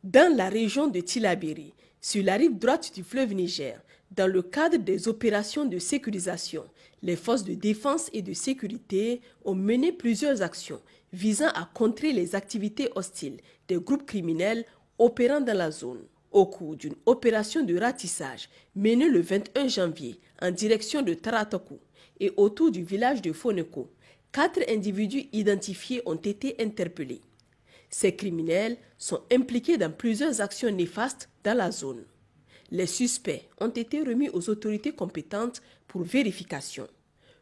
Dans la région de Tillabéri, sur la rive droite du fleuve Niger, dans le cadre des opérations de sécurisation, les forces de défense et de sécurité ont mené plusieurs actions visant à contrer les activités hostiles des groupes criminels opérant dans la zone. Au cours d'une opération de ratissage menée le 21 janvier en direction de Taratakou et autour du village de Foneko, 4 individus identifiés ont été interpellés. Ces criminels sont impliqués dans plusieurs actions néfastes dans la zone. Les suspects ont été remis aux autorités compétentes pour vérification.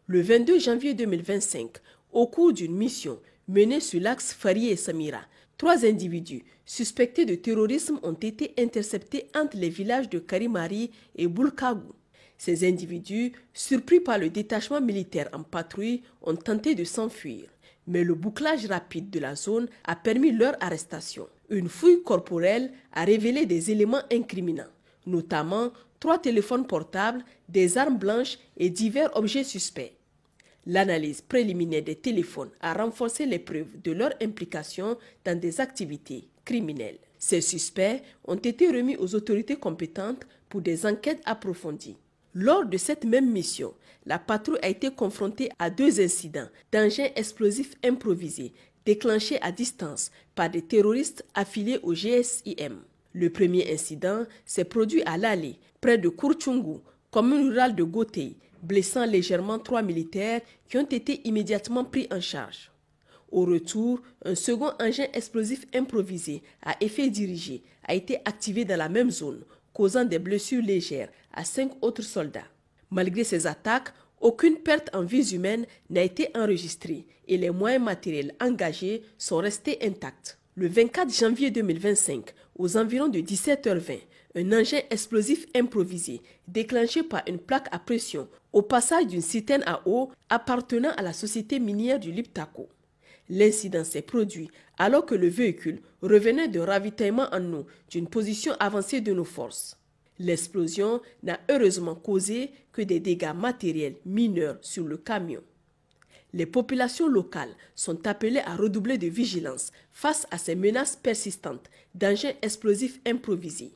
Le 22 janvier 2025, au cours d'une mission menée sur l'axe Fari et Samira, 3 individus suspectés de terrorisme ont été interceptés entre les villages de Karimari et Boulkagou. Ces individus, surpris par le détachement militaire en patrouille, ont tenté de s'enfuir. Mais le bouclage rapide de la zone a permis leur arrestation. Une fouille corporelle a révélé des éléments incriminants, notamment 3 téléphones portables, des armes blanches et divers objets suspects. L'analyse préliminaire des téléphones a renforcé les preuves de leur implication dans des activités criminelles. Ces suspects ont été remis aux autorités compétentes pour des enquêtes approfondies. Lors de cette même mission, la patrouille a été confrontée à 2 incidents d'engins explosifs improvisés déclenchés à distance par des terroristes affiliés au GSIM. Le premier incident s'est produit à Lalé, près de Kourtchoungou, commune rurale de Gotei, blessant légèrement 3 militaires qui ont été immédiatement pris en charge. Au retour, un second engin explosif improvisé à effet dirigé a été activé dans la même zone, causant des blessures légères à 5 autres soldats. Malgré ces attaques, aucune perte en vies humaines n'a été enregistrée et les moyens matériels engagés sont restés intacts. Le 24 janvier 2025, aux environs de 17h20, un engin explosif improvisé déclenché par une plaque à pression au passage d'une citerne à eau appartenant à la société minière du Liptako. L'incident s'est produit alors que le véhicule revenait de ravitaillement en eau d'une position avancée de nos forces. L'explosion n'a heureusement causé que des dégâts matériels mineurs sur le camion. Les populations locales sont appelées à redoubler de vigilance face à ces menaces persistantes d'engins explosifs improvisés.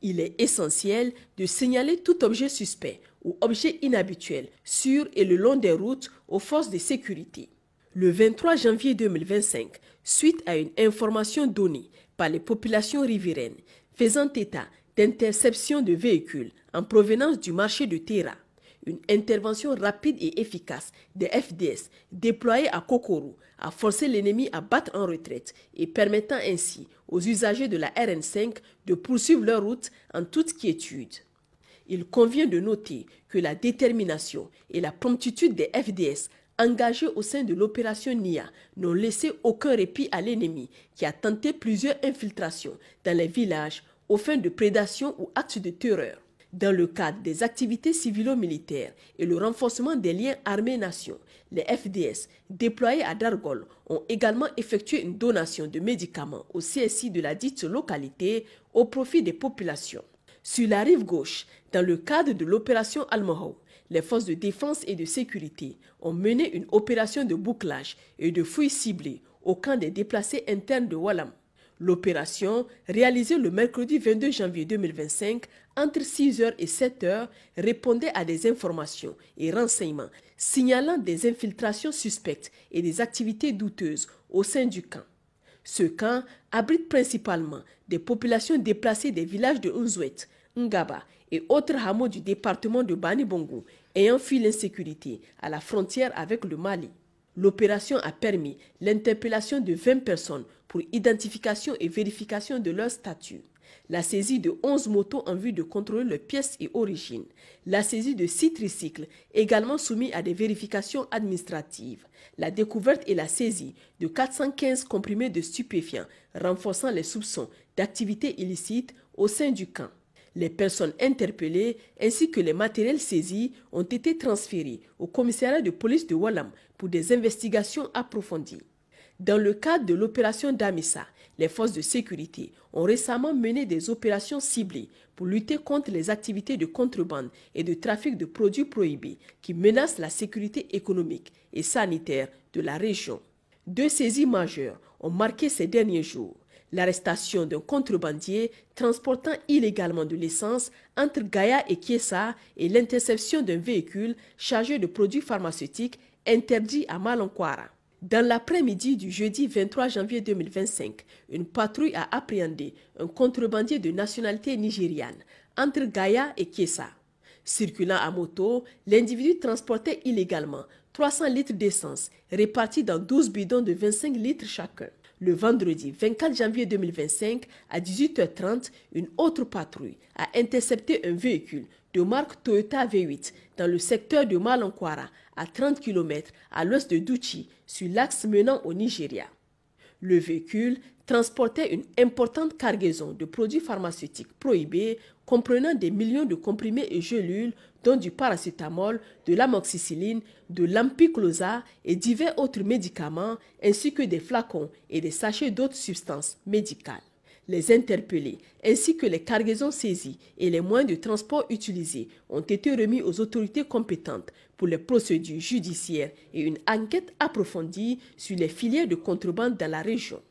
Il est essentiel de signaler tout objet suspect ou objet inhabituel sur et le long des routes aux forces de sécurité. Le 23 janvier 2025, suite à une information donnée par les populations riveraines faisant état d'interception de véhicules en provenance du marché de Terra, une intervention rapide et efficace des FDS déployés à Kokoro a forcé l'ennemi à battre en retraite et permettant ainsi aux usagers de la RN5 de poursuivre leur route en toute quiétude. Il convient de noter que la détermination et la promptitude des FDS engagés au sein de l'opération NIA n'ont laissé aucun répit à l'ennemi qui a tenté plusieurs infiltrations dans les villages aux fins de prédation ou actes de terreur. Dans le cadre des activités civilo-militaires et le renforcement des liens armées-nations, les FDS déployés à Dargol ont également effectué une donation de médicaments au CSI de la dite localité au profit des populations. Sur la rive gauche, dans le cadre de l'opération Almahou, les forces de défense et de sécurité ont mené une opération de bouclage et de fouilles ciblées au camp des déplacés internes de Walam. L'opération, réalisée le mercredi 22 janvier 2025, entre 6h et 7h, répondait à des informations et renseignements signalant des infiltrations suspectes et des activités douteuses au sein du camp. Ce camp abrite principalement des populations déplacées des villages de Unzouet, Ngaba et autres hameaux du département de Bani Bongo ayant fui l'insécurité à la frontière avec le Mali. L'opération a permis l'interpellation de 20 personnes pour identification et vérification de leur statut, la saisie de 11 motos en vue de contrôler leurs pièces et origines, la saisie de 6 tricycles également soumis à des vérifications administratives, la découverte et la saisie de 415 comprimés de stupéfiants renforçant les soupçons d'activités illicites au sein du camp. Les personnes interpellées ainsi que les matériels saisis ont été transférés au commissariat de police de Walam pour des investigations approfondies. Dans le cadre de l'opération Damissa, les forces de sécurité ont récemment mené des opérations ciblées pour lutter contre les activités de contrebande et de trafic de produits prohibés qui menacent la sécurité économique et sanitaire de la région. 2 saisies majeures ont marqué ces derniers jours. L'arrestation d'un contrebandier transportant illégalement de l'essence entre Gaya et Kiessa et l'interception d'un véhicule chargé de produits pharmaceutiques interdits à Malankwara. Dans l'après-midi du jeudi 23 janvier 2025, une patrouille a appréhendé un contrebandier de nationalité nigériane entre Gaya et Kiessa. Circulant à moto, l'individu transportait illégalement 300 litres d'essence répartis dans 12 bidons de 25 litres chacun. Le vendredi 24 janvier 2025, à 18h30, une autre patrouille a intercepté un véhicule de marque Toyota V8 dans le secteur de Malankwara, à 30 km à l'ouest de Douchi, sur l'axe menant au Nigeria. Le véhicule transportait une importante cargaison de produits pharmaceutiques prohibés comprenant des millions de comprimés et gélules dont du paracétamol, de l'amoxicilline, de l'ampicloza et divers autres médicaments ainsi que des flacons et des sachets d'autres substances médicales. Les interpellés ainsi que les cargaisons saisies et les moyens de transport utilisés ont été remis aux autorités compétentes pour les procédures judiciaires et une enquête approfondie sur les filières de contrebande dans la région.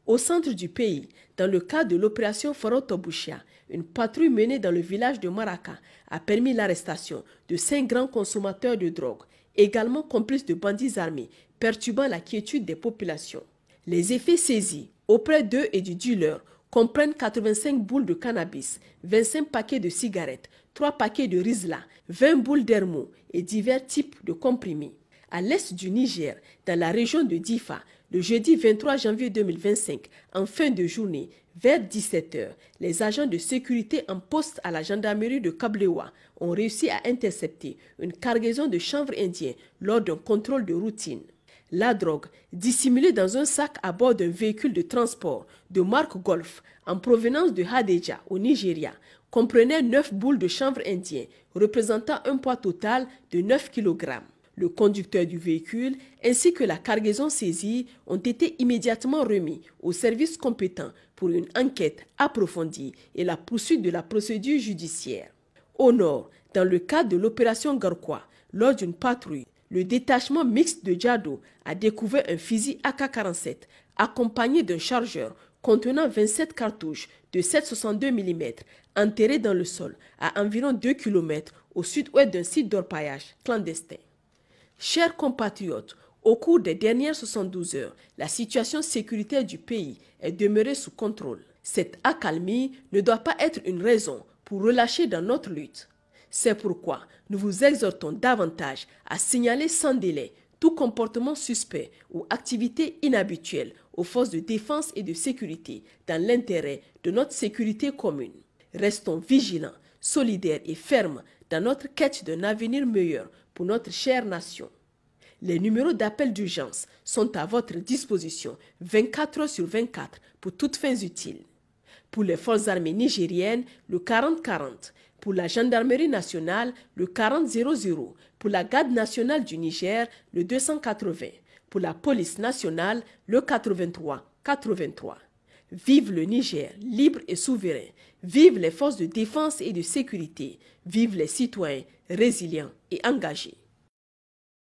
Au centre du pays, dans le cadre de l'opération Forotobushia, une patrouille menée dans le village de Maraka a permis l'arrestation de 5 grands consommateurs de drogue, également complices de bandits armés, perturbant la quiétude des populations. Les effets saisis auprès d'eux et du dealer comprennent 85 boules de cannabis, 25 paquets de cigarettes, 3 paquets de Rizla, 20 boules d'Hermo et divers types de comprimés. À l'est du Niger, dans la région de Difa, le jeudi 23 janvier 2025, en fin de journée, vers 17h, les agents de sécurité en poste à la gendarmerie de Kablewa ont réussi à intercepter une cargaison de chanvre indien lors d'un contrôle de routine. La drogue, dissimulée dans un sac à bord d'un véhicule de transport de marque Golf en provenance de Hadejia au Nigeria, comprenait 9 boules de chanvre indien représentant un poids total de 9 kg. Le conducteur du véhicule ainsi que la cargaison saisie ont été immédiatement remis aux services compétents pour une enquête approfondie et la poursuite de la procédure judiciaire. Au nord, dans le cadre de l'opération Garkwa, lors d'une patrouille, le détachement mixte de Djado a découvert un fusil AK-47 accompagné d'un chargeur contenant 27 cartouches de 7,62 mm enterré dans le sol à environ 2 km au sud-ouest d'un site d'orpaillage clandestin. Chers compatriotes, au cours des dernières 72 heures, la situation sécuritaire du pays est demeurée sous contrôle. Cette accalmie ne doit pas être une raison pour relâcher dans notre lutte. C'est pourquoi nous vous exhortons davantage à signaler sans délai tout comportement suspect ou activité inhabituelle aux forces de défense et de sécurité dans l'intérêt de notre sécurité commune. Restons vigilants, solidaires et fermes dans notre quête d'un avenir meilleur pour notre chère nation. Les numéros d'appel d'urgence sont à votre disposition 24 heures sur 24 pour toutes fins utiles. Pour les forces armées nigériennes, le 40-40. Pour la gendarmerie nationale, le 40-00. Pour la garde nationale du Niger, le 280. Pour la police nationale, le 83-83. Vive le Niger, libre et souverain. Vive les forces de défense et de sécurité. Vive les citoyens résilients et engagés.